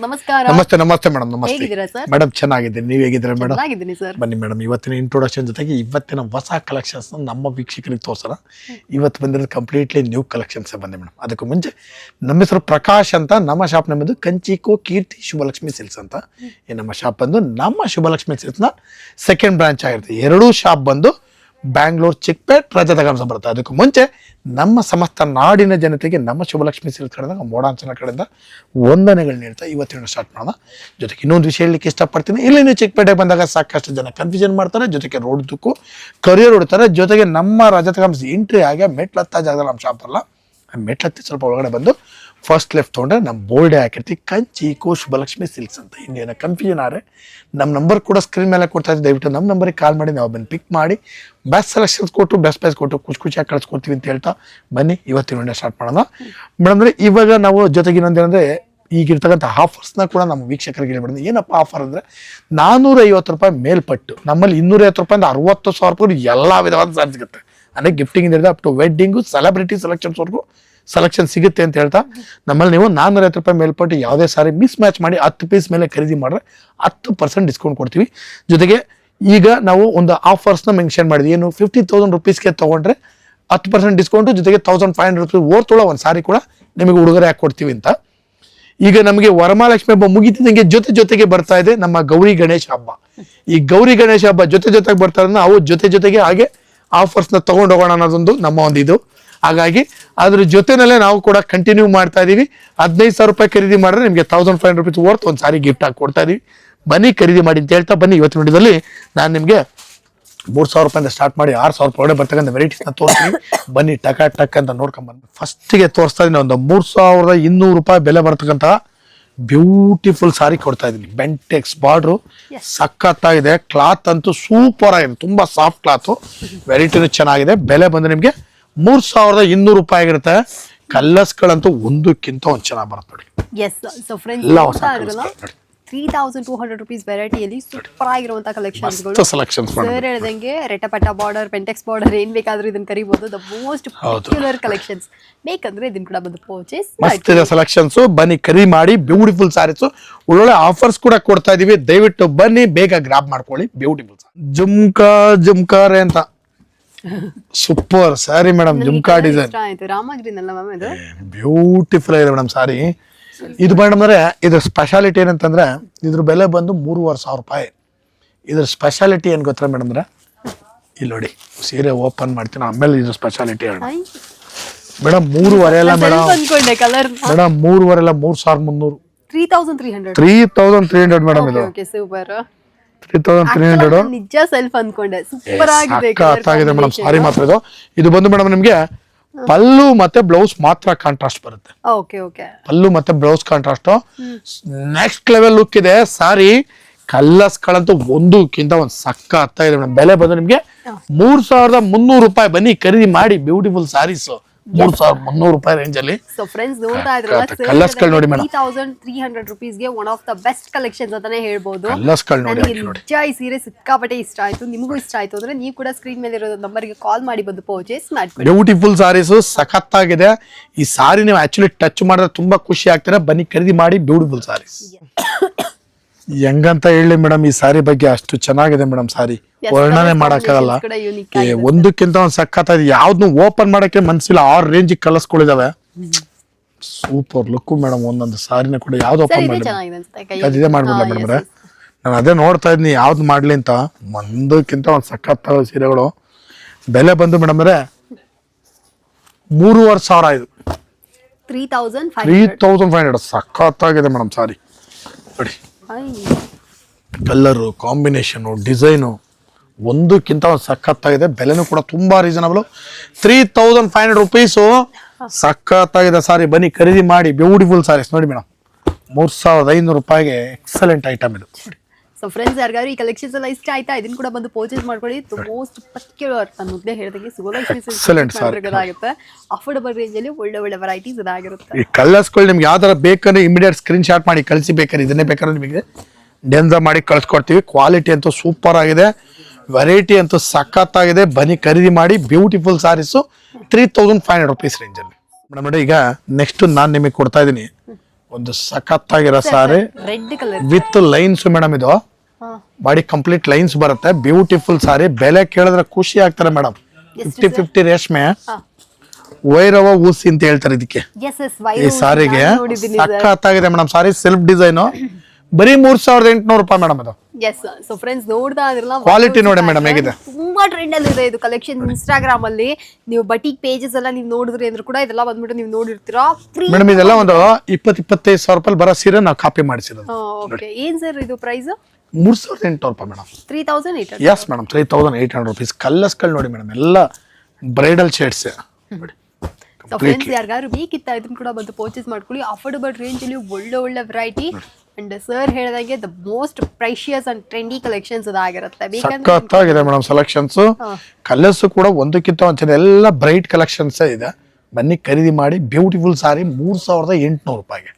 ನಮಸ್ಕಾರ. ನಮಸ್ತೆ ನಮಸ್ತೆ ಮೇಡಮ್. ನಮಸ್ತೆ ಹೇಗಿದ್ದೀರಾ ಸರ್? ಮೇಡಮ್ ಚೆನ್ನಾಗಿದ್ದೀನಿ, ನೀವು ಹೇಗಿದ್ದೀರಾ ಮೇಡಮ್? ಚೆನ್ನಾಗಿದ್ದೀನಿ ಸರ್. ಬನ್ನಿ ಮೇಡಮ್, ಇವತ್ತಿನ ಇಂಟ್ರೊಡಕ್ಷನ್ ಜೊತೆಗೆ ಇವತ್ತಿನ ಹೊಸ ಕಲೆಕ್ಷನ್ಸ್ ನಮ್ಮ ವೀಕ್ಷಕರಿಗೆ ತೋರಿಸೋಣ. ಇವತ್ತು ಬಂದಿರೋದು ಕಂಪ್ಲೀಟ್ಲಿ ನ್ಯೂ ಕಲೆಕ್ಷನ್ಸ್ ಬಂದೆ ಮೇಡಮ್. ಅದಕ್ಕೂ ಮುಂಚೆ ನಮ್ಮ ಹೆಸರು ಪ್ರಕಾಶ್ ಅಂತ, ನಮ್ಮ ಶಾಪ್ ನಮ್ಮದು ಕಂಚಿಕೋ ಕೀರ್ತಿ ಶುಭಲಕ್ಷ್ಮಿ ಸಿಲ್ಕ್ಸ್ ಅಂತ. ಈ ನಮ್ಮ ಶಾಪ್ ಬಂದು ನಮ್ಮ ಶುಭಲಕ್ಷ್ಮಿ ಸಿಲ್ಕ್ಸ್ನ ಸೆಕೆಂಡ್ ಬ್ರಾಂಚ್ ಆಗಿರುತ್ತೆ. ಎರಡೂ ಶಾಪ್ ಬಂದು ಬ್ಯಾಂಗ್ಳೂರ್ ಚಿಕ್ಕಪೇಟ್ ರಜತಗಾಂಸ ಬರುತ್ತೆ. ಅದಕ್ಕೂ ಮುಂಚೆ ನಮ್ಮ ಸಮಸ್ತ ನಾಡಿನ ಜನತೆಗೆ ನಮ್ಮ ಶುಭಲಕ್ಷ್ಮಿ ಸಿಲ್ಕ್ ಕಡೆಯಿಂದ ಮೋಡಾಂಚನ ಕಡೆಯಿಂದ ವಂದನೆಗಳು ನೀಡ್ತಾ ಇವತ್ತಿನ ಸ್ಟಾರ್ಟ್ ಮಾಡೋಣ. ಜೊತೆಗೆ ಇನ್ನೊಂದು ವಿಷಯ ಹೇಳಲಿಕ್ಕೆ ಇಷ್ಟಪಡ್ತೀನಿ. ಇಲ್ಲಿ ನೀವು ಚಿಕ್ಕಪೇಟೆಗೆ ಬಂದಾಗ ಸಾಕಷ್ಟು ಜನ ಕನ್ಫ್ಯೂಷನ್ ಮಾಡ್ತಾರೆ, ಜೊತೆಗೆ ರೋಡ್ದಕ್ಕೂ ಕರಿಯರ್ ಹೊಡ್ತಾರೆ. ಜೊತೆಗೆ ನಮ್ಮ ರಜತಗಾಂಸ ಎಂಟ್ರಿ ಆಗಿ ಮೆಟ್ಲತ್ತ ಜಾಗದಲ್ಲಿ ನಮ್ಮ ಶಾಪ್ ಅಲ್ಲ, ಮೆಟ್ಲತ್ತಿ ಸ್ವಲ್ಪ ಒಳಗಡೆ ಬಂದು ಫಸ್ಟ್ ಲೆಫ್ಟ್ ತೊಗೊಂಡ್ರೆ ನಮ್ಮ ಬೋರ್ಡೇ ಹಾಕಿರ್ತೀವಿ ಕಂಚಿಕೋ ಶುಭಲಕ್ಷ್ಮಿ ಸಿಲ್ಕ್ಸ್ ಅಂತ. ಇನ್ನೇನೋ ಕನ್ಫ್ಯೂಷನ್ ಆದರೆ ನಮ್ಮ ನಂಬರ್ ಕೂಡ ಸ್ಕ್ರೀನ್ ಮೇಲೆ ಕೊಡ್ತಾ ಇದ್ದೀವಿ. ದಯವಿಟ್ಟು ನಮ್ಮ ನಂಬರಿಗೆ ಕಾಲ್ ಮಾಡಿ, ನಾವು ಬಂದು ಪಿಕ್ ಮಾಡಿ ಬೆಸ್ಟ್ ಸೆಲೆಕ್ಷನ್ಸ್ ಕೊಟ್ಟು ಬೆಸ್ಟ್ ಪ್ರೈಸ್ ಕೊಟ್ಟು ಖುಷಿಯಾಗಿ ಕಳಿಸ್ಕೊಡ್ತೀವಿ ಅಂತ ಹೇಳ್ತಾ ಬನ್ನಿ ಇವತ್ತಿನ ಸ್ಟಾರ್ಟ್ ಮಾಡೋಣ ಮೇಡಮ್. ಅಂದರೆ ಇವಾಗ ನಾವು ಜೊತೆಗೆ ಇನ್ನೊಂದೇನಂದರೆ ಈಗಿರ್ತಕ್ಕಂಥ ಆಫರ್ಸ್ನ ಕೂಡ ನಮ್ಮ ವೀಕ್ಷಕರಿಗೆ ಹೇಳ್ಬಿಡೋದು. ಏನಪ್ಪ ಆಫರ್ ಅಂದರೆ 450 ರೂಪಾಯಿ ಮೇಲ್ಪಟ್ಟು ನಮ್ಮಲ್ಲಿ 250 ರೂಪಾಯಿಂದ 60,000 ರೂಪಾಯಿ ಎಲ್ಲ ವಿಧವಾದ ಸಾರಿ ಸಿಗುತ್ತೆ. ಅಂದರೆ ಗಿಫ್ಟಿಂಗ್ ಇಂದ ಅಪ್ ಟು ವೆಡ್ಡಿಂಗು ಸೆಲೆಬ್ರಿಟಿ ಸೆಲೆಕ್ಷನ್ಸ್ವರೆಗೂ ಸೆಲೆಕ್ಷನ್ ಸಿಗುತ್ತೆ ಅಂತ ಹೇಳ್ತಾ ನಮ್ಮಲ್ಲಿ ನೀವು 450 ರೂಪಾಯಿ ಮೇಲ್ಪಟ್ಟು ಯಾವುದೇ ಸಾರಿ ಮಿಸ್ ಮ್ಯಾಚ್ ಮಾಡಿ 10 ಪೀಸ್ ಮೇಲೆ ಖರೀದಿ ಮಾಡಿದ್ರೆ 10% ಡಿಸ್ಕೌಂಟ್ ಕೊಡ್ತೀವಿ. ಜೊತೆಗೆ ಈಗ ನಾವು ಒಂದು ಆಫರ್ಸ್ನ ಮೆನ್ಷನ್ ಮಾಡಿದ್ವಿ. ಏನು 50,000 ರುಪೀಸ್ಗೆ ತೊಗೊಂಡ್ರೆ 10% ಡಿಸ್ಕೌಂಟು, ಜೊತೆಗೆ 1,500 ರೂಪೀಸ್ ಓರ್ತೊಳೋ ಒಂದು ಸಾರಿ ಕೂಡ ನಿಮಗೆ ಉಡುಗೊರೆ ಹಾಕಿ ಕೊಡ್ತೀವಿ ಅಂತ. ಈಗ ನಮಗೆ ವರಮಹಾಲಕ್ಷ್ಮಿ ಹಬ್ಬ ಮುಗಿತಿದ್ದಂಗೆ ಜೊತೆಗೆ ಬರ್ತಾ ಇದೆ ನಮ್ಮ ಗೌರಿ ಗಣೇಶ ಹಬ್ಬ. ಈ ಗೌರಿ ಗಣೇಶ ಹಬ್ಬ ಜೊತೆಗೆ ಬರ್ತಾ ಇರೋದನ್ನ ನಾವು ಜೊತೆಗೆ ಹಾಗೆ ಆಫರ್ಸ್ನ ತಗೊಂಡು ಹೋಗೋಣ ಅನ್ನೋದೊಂದು ನಮ್ಮ ಒಂದು ಇದು. ಹಾಗಾಗಿ ಅದ್ರ ಜೊತೆನಲ್ಲೇ ನಾವು ಕೂಡ ಕಂಟಿನ್ಯೂ ಮಾಡ್ತಾ ಇದೀವಿ. 15,000 ರೂಪಾಯಿ ಖರೀದಿ ಮಾಡಿದ್ರೆ ನಿಮಗೆ 1,500 ರೂಪೀಸ್ ವರ್ತ್ ಒಂದು ಸಾರಿ ಗಿಫ್ಟ್ ಆಗಿ ಕೊಡ್ತಾ ಇದೀವಿ. ಬನ್ನಿ ಖರೀದಿ ಮಾಡಿ ಅಂತ ಹೇಳ್ತಾ ಬನ್ನಿ. ಇವತ್ತಿನ ವಿಡಿಯೋದಲ್ಲಿ ನಾನು ನಿಮಗೆ 3,000 ರೂಪಾಯಿಂದ ಸ್ಟಾರ್ಟ್ ಮಾಡಿ 6,000 ರೂಪಾಯಿ ಒಳಗೆ ಬರ್ತಕ್ಕಂಥ ವೆರೈಟೀಸ್ನ ತೋರಿಸ್ತೀನಿ. ಬನ್ನಿ ಟಕ್ ಅಂತ ನೋಡ್ಕೊಂಬಂದು ಫಸ್ಟಿಗೆ ತೋರಿಸ್ತಾ ಇದೀನಿ. ಒಂದು 3,200 ರೂಪಾಯಿ ಬೆಲೆ ಬರ್ತಕ್ಕಂಥ ಬ್ಯೂಟಿಫುಲ್ ಸಾರಿ ಕೊಡ್ತಾ ಇದೀನಿ. ಬೆಂಟೆಕ್ಸ್ ಬಾರ್ಡ್ರು ಸಖತ್ತಾಗಿದೆ. ಕ್ಲಾತ್ ಅಂತೂ ಸೂಪರ್ ಆಗಿದೆ, ತುಂಬಾ ಸಾಫ್ಟ್ ಕ್ಲಾತು, ವೆರೈಟಿನೂ ಚೆನ್ನಾಗಿದೆ. ಬೆಲೆ ಬಂದು ನಿಮಗೆ 3,200 ರೂಪಾಯಿ ಆಗಿರುತ್ತೆ. ಕಲರ್ಸ್ಗಳಂತೂ ಒಂದಕ್ಕಿಂತ ಒಂದು ಚೆನ್ನಾಗಿ ಬರುತ್ತೆ ನೋಡಿ. ಎಸ್ ಸೊ ಫ್ರೆಂಡ್ಸ್, 3,200 ರೂಪೀಸ್ ವೆರೈಟಿಯಲ್ಲಿ ಸೂಪರ್ ಆಗಿರುವಂತ ಕಲೆಕ್ಷನ್ಸ್ಗಳು. ಸರ್ ಹೇಳ್ದಂಗೆ ರೆಟಪಟ ಬಾರ್ಡರ್, ಪೆಂಟೆಕ್ಸ್ ಬಾರ್ಡರ್ ಏನ್ ಬೇಕಾದ್ರೂ ಇದನ್ನ ಕರಿಬಹುದು. The most popular collections. ಬೇಕಂದ್ರೆ ಇದನ್ನ ಕೂಡ ಬಂದು ಪರ್ಚೇಸ್ ಮಾಡಿ. ಸೆಲೆಕ್ಷನ್ಸ್ ಬನ್ನಿ ಖರೀದಿ ಮಾಡಿ. ಬ್ಯೂಟಿಫುಲ್ ಸಾರೀಸ್, ಒಳ್ಳೊಳ್ಳೆ ಆಫರ್ಸ್ ಕೂಡ ಕೊಡ್ತಾ ಇದೀವಿ. ದಯವಿಟ್ಟು ಬನ್ನಿ, ಬೇಗ ಗ್ರಾಬ್ ಮಾಡ್ಕೊಳ್ಳಿ. ಬ್ಯೂಟಿಫುಲ್ ಜುಮ್ಕಾರೆ ಅಂತ super sari madam. Jhumka design beautiful ಆಗಿದೆ ಮೇಡಮ್ ಸಾರಿ. ಇದು ಮೇಡಮ್ ಅಂದ್ರೆ ಇದ್ರ ಸ್ಪೆಷಾಲಿಟಿ ಏನಂತಂದ್ರೆ ಇದ್ರ ಬೆಲೆ ಬಂದು 3,500 ರೂಪಾಯಿ. ಇದ್ರ ಸ್ಪೆಷಾಲಿಟಿ ಏನ್ ಗೊತ್ತಾ ಮೇಡಮ್ ಅಂದ್ರೆ, ಇಲ್ಲಿ ನೋಡಿ ಸೀರೆ ಓಪನ್ ಮಾಡ್ತೀನಿ ಆಮೇಲೆ ಇದ್ರ ಸ್ಪೆಷಾಲಿಟಿ ಹೇಳ ಮೇಡಮ್. 3,500 ಅಲ್ಲ ಮೇಡಮ್, ಮೇಡಮ್ 3,500 ಅಲ್ಲ, 3,300, 3,300 ಮೇಡಮ್. ಇದು 3,300 ನಿಜ ಸೆಲ್ಫ್ ಅನ್ಕೊಂಡೆ. ಸೂಪರ್ ಆಗಿದೆ ಮೇಡಮ್ ಸಾರಿ. ಮಾತ್ರ ಇದು ಬಂದು ಮೇಡಮ್ ನಿಮ್ಗೆ ಪಲ್ಲು ಮತ್ತೆ ಬ್ಲೌಸ್ ಮಾತ್ರ ಕಾಂಟ್ರಾಸ್ಟ್ ಬರುತ್ತೆ. ಪಲ್ಲು ಮತ್ತೆ blouse contrast next level look ಇದೆ ಸಾರಿ. ಕಲರ್ಸ್ ಗಳಂತೂ ಒಂದಕ್ಕಿಂತ ಒಂದು ಸಖತ್ ಇದೆ ಮೇಡಮ್. ಬೆಲೆ ಬಂದು ನಿಮ್ಗೆ 3,300 ರೂಪಾಯಿ. ಬನ್ನಿ ಖರೀದಿ ಮಾಡಿ. ಬ್ಯೂಟಿಫುಲ್ ಸಾರೀಸ್ 3,300 ರೂಪಾಯಿ ರೇಂಜ್ ಅಲ್ಲಿ. ಸೊ ಫ್ರೆಂಡ್ಸ್ ನೋಡ್ತಾ ಇದ್ರಲ್ಲ, ಕಲರ್ಸ್ ಗಳು ನೋಡಿ ಮೇಡಮ್. 3,300 ರೂಪೀಸ್ಗೆ one of the best collections ಅಂತಾನೆ ಹೇಳ್ಬೋದು. ಕಲರ್ಸ್ ಗಳು ನೋಡಿ. ನಿಜ ಈ ಸೀರೆ ಸಿಕ್ಕಾಪಟ್ಟೆ ಇಷ್ಟ ಆಯ್ತು. ನಿಮಗೂ ಇಷ್ಟ ಆಯ್ತು ಅಂದ್ರೆ ನೀವು ಕೂಡ ಸ್ಕ್ರೀನ್ ಮೇಲೆ ಇರೋ ನಂಬರ್ಗೆ ಕಾಲ್ ಮಾಡಿ ಬಂದು ಪರ್ಚೇಸ್ ಮಾಡ್ಕೊಳ್ಳಿ. ಬ್ಯೂಟಿಫುಲ್ ಸಾರೀಸ್ ಸಖತ್ತಾಗಿದೆ. ಈ ಸಾರಿ ನೀವು ಆಕ್ಚುಲಿ ಟಚ್ ಮಾಡಿದ್ರೆ ತುಂಬಾ ಖುಷಿ ಆಗ್ತಾರೆ. ಬನ್ನಿ ಖರೀದಿ ಮಾಡಿ. ಬ್ಯೂಟಿಫುಲ್ ಸಾರೀಸ್ ಹೆಂಗಂತ ಹೇಳಿ ಮೇಡಮ್, ಈ ಸಾರಿ ಬಗ್ಗೆ ಅಷ್ಟು ಚೆನ್ನಾಗಿದೆ ಮೇಡಮ್. ಸಾರಿ ವರ್ಣನೆ ಮಾಡಕ್ಕಾಗಲ್ಲ, ಒಂದಕ್ಕಿಂತ ಒಂದು ಸಖತ್ತಾಗಿದೆ. ಯಾವ್ದು ಓಪನ್ ಮಾಡಕ್ಕೆ ಮನ್ಸಿಲ್ಲ, 6 ರೇಂಜ್ ಕಲರ್ಸ್ಗಳಿದಾವೆ. Super look madam. ಒಂದೊಂದು ಸಾರಿನ ಕೂಡ ಯಾವ್ದು ಓಪನ್ ಮಾಡಿ ಅದೇ ಮಾಡ್ಬಿಡ್ಲ ಮೇಡಮ್. ನಾನು ಅದೇ ನೋಡ್ತಾ ಇದ್ದೀನಿ ಯಾವ್ದು ಮಾಡ್ಲಿ ಅಂತ. ಒಂದಕ್ಕಿಂತ ಒಂದು ಸಖತ್ತಾದ ಸೀರೆಗಳು. ಬೆಲೆ ಬಂದು ಮೇಡಮ್ ಅಂದ್ರೆ 3,500 ಇದು 3,500. ಸಖತ್ತಾಗಿದೆ ಮೇಡಮ್ ಸಾರಿ ನೋಡಿ. ಕಲರು ಕಾಂಬಿನೇಷನು ಡಿಸೈನು ಒಂದಕ್ಕಿಂತ ಒಂದು ಸಖತ್ತಾಗಿದೆ. ಬೆಲೆನೂ ಕೂಡ ತುಂಬಾ ರೀಸನಬಲ್. 3,500 ರೂಪೀಸು ಸಖತ್ತಾಗಿದೆ ಸಾರಿ. ಬನ್ನಿ ಖರೀದಿ ಮಾಡಿ. ಬ್ಯೂಟಿಫುಲ್ ಸಾರೀಸ್ ನೋಡಿ ಮೇಡಮ್. 3,500 ರೂಪಾಯಿಗೆ ಎಕ್ಸಲೆಂಟ್ ಐಟಮ್ ಇದು. ಸೊ ಫ್ರೆಂಡ್ಸ್, ಯಾರಿಗಾದ್ರು ಈ ಕಲೆಕ್ಷನ್ಸ್ ಎಲ್ಲ ಇಷ್ಟ ಆಯ್ತಾ ಇದನ್ನ ಕೂಡ ಬಂದು ಪರ್ಚೇಸ್ ಮಾಡ್ಕೊಳ್ಳಿ. ಮೋಸ್ಟ್ ಪರ್ಟಿಕ್ಯುಲರ್ ನಾನು ಮೊದಲೇ ಹೇಳಿದಂಗೆ ಆಗುತ್ತೆ. ಅಫೋರ್ಡಬಲ್ ರೇಂಜ್ ಅಲ್ಲಿ ಒಳ್ಳೆ ವೆರೈಟೀಸ್ ಇದಾಗಿರುತ್ತೆ. ಈ ಕಲರ್ಸ್ಗಳು ನಿಮ್ಗೆ ಯಾವ ತರ ಬೇಕಂದ್ರೆ ಇಮಿಡಿಯೇಟ್ ಸ್ಕ್ರೀನ್ ಶಾಟ್ ಮಾಡಿ ಕಳಿಸಿ. ಬೇಕಾದ್ರೆ ಇದನ್ನೇ ಬೇಕಾದ್ರೆ ನಿಮಗೆ ಡೆನ್ಸ ಮಾಡಿ ಕಳ್ಸಿಕೊಡ್ತೀವಿ. ಕ್ವಾಲಿಟಿ ಅಂತೂ ಸೂಪರ್ ಆಗಿದೆ, ವೆರೈಟಿ ಅಂತೂ ಸಖತ್ತಾಗಿದೆ. ಬನ್ನಿ ಖರೀದಿ ಮಾಡಿ. ಬ್ಯೂಟಿಫುಲ್ ಸಾರೀಸು 3,500 ರೂಪೀಸ್ ರೇಂಜ್ ಅಲ್ಲಿ ಮೇಡಮ್. ನೋಡಿ ಈಗ ನೆಕ್ಸ್ಟ್ ನಾನು ನಿಮಗೆ ಕೊಡ್ತಾ ಇದ್ದೀನಿ ಒಂದು ಸಖತ್ತಾಗಿರೋ sari red colour. With lines madam. ಇದು ಬಾಡಿ ಕಂಪ್ಲೀಟ್ ಲೈನ್ಸ್ ಬರುತ್ತೆ. ಬ್ಯೂಟಿಫುಲ್ ಸಾರಿ. ಬೆಲೆ ಕೇಳಿದ್ರೆ ಖುಷಿ ಆಗ್ತಾರೆ ಮೇಡಮ್. 50-50 ರೇಷ್ಮೆ ವೈರವ ಊಸಿ ಅಂತ ಹೇಳ್ತಾರೆ ಇದಕ್ಕೆ. ಈ ಸಾರಿಗೆ ಸಖತ್ತಾಗಿದೆ ಮೇಡಮ್. ಸಾರಿ ಸೆಲ್ಫ್ ಡಿಸೈನ್. ಬರೀ 3800 ರೂಪಾಯಿ ಮೇಡಮ್ ಅದು. ಸೊ ಫ್ರೆಂಡ್ಸ್ ನೋಡ್ತಾ ಇದ್ರಲ್ಲ, ಕ್ವಾಲಿಟಿ ನೋಡಿ ಮೇಡಮ್ ಹೇಗಿದೆ. ತುಂಬಾ ಟ್ರೆಂಡ್ ಅಲ್ಲಿ ಇದೆ ಇದು ಕಲೆಕ್ಷನ್. ಇನ್ಸ್ಟಾಗ್ರಾಮ್ ಅಲ್ಲಿ ನೀವು ಬಟಿಕ್ ಪೇಜಸ್ ಎಲ್ಲ ನೀವು ನೋಡಿದ್ರಿ ಅಂದ್ರೆ ಕೂಡ ಇದೆಲ್ಲ ಬಂದ್ಬಿಟ್ಟು ನೀವು ನೋಡಿರ್ತೀರಾ. ಮೇಡಮ್ ಇದೆಲ್ಲ ಒಂದು 20-25 ಸಾವಿರ ರೂಪಾಯಿ ಬರೋ ಸೀರೆ ನಾವು ಕಾಪಿ ಮಾಡಿಸಿರೋದು. ಓಕೆ, ಏನ್ ಸರ್ ಇದು ಪ್ರೈಸ್? 3800 ರೂಪಾಯಿ ಮೇಡಮ್. 3800. Yes madam, 3800 rupees. ಕಲ್ಲಸ್ಗಳು ನೋಡಿ ಮೇಡಮ್, ಎಲ್ಲ ಬ್ರೈಡಲ್ ಶೇಡ್ಸ್. ಸೊ ಫ್ರೆಂಡ್ಸ್, ಯಾರಿಗಾರು ಬೇಕಿತ್ತ ಇದನ್ನ ಕೂಡ ಬಂದು ಪರ್ಚೇಸ್ ಮಾಡ್ಕೊಳ್ಳಿ. ಅಫೋರ್ಡಬಲ್ ರೇಂಜ್ ಅಲ್ಲಿ ಒಳ್ಳೆ ವೆರೈಟಿ. ಅಂಡ್ ಸರ್ ಹೇಳಿದಾಗೆ the most precious and trendy collections ಅದಾಗಿರುತ್ತೆ. ಸಖತ್ತಾಗಿದೆ ಮೇಡಮ್ ಸೆಲೆಕ್ಷನ್ಸ್. ಕಲರ್ಸ್ ಕೂಡ ಒಂದಕ್ಕಿಂತ ಒಂದ್ಸಲ ಎಲ್ಲ ಬ್ರೈಟ್ ಕಲೆಕ್ಷನ್ಸ್ ಇದೆ. ಬನ್ನಿ ಖರೀದಿ ಮಾಡಿ. ಬ್ಯೂಟಿಫುಲ್ ಸಾರಿ 3800 ರೂಪಾಯಿಗೆ.